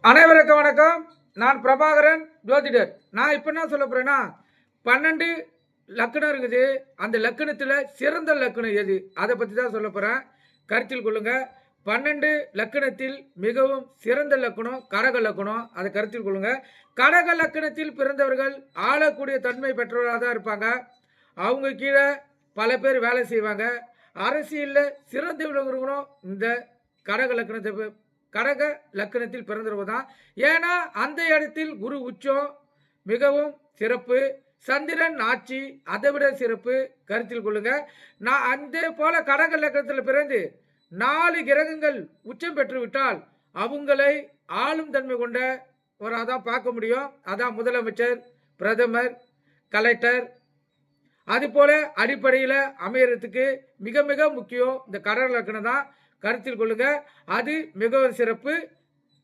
அனைவருக்கும் வணக்கம். நான் பிரபாகரன் ஜோதிடர். நான் இப்போ என்ன சொல்ல போறேன்னா, 12 லக்கணம் இருக்குது. அந்த லக்கணத்தில் சிறந்த லக்கணம் எது, அதை பற்றி தான் சொல்ல போகிறேன். கருத்தில் கொள்ளுங்க. 12 லக்கணத்தில் மிகவும் சிறந்த லக்கணம் கடக லக்கணம். அதை கருத்தில் கொள்ளுங்க. கடக லக்கணத்தில் பிறந்தவர்கள் ஆளக்கூடிய தன்மை பெற்றவராக தான் இருப்பாங்க. அவங்க கீழே பல பேர் வேலை செய்வாங்க. அரசியலில் சிறந்து விளங்குறவங்களும் இந்த கடக லக்கணத்தில் பிறந்தவர் தான். ஏன்னா அந்த இடத்தில் குரு உச்சம் மிகவும் சிறப்பு, சந்திரன் ஆட்சி அதை விட சிறப்பு. கருத்தில் கொள்ளுங்க. நான் அதே போல கடக லக்கணத்தில் பிறந்து 4 கிரகங்கள் உச்சம் பெற்று விட்டால் அவங்களை ஆளும் தன்மை கொண்ட ஒரு அதான் பார்க்க முடியும். அதான் முதலமைச்சர், பிரதமர், கலெக்டர். அது போல அடிப்படையில் அமையறதுக்கு மிக மிக முக்கியம் இந்த கடக லக்கணம் தான். கருத்தில் கொள்ளுங்க. அது மிகவும் சிறப்பு.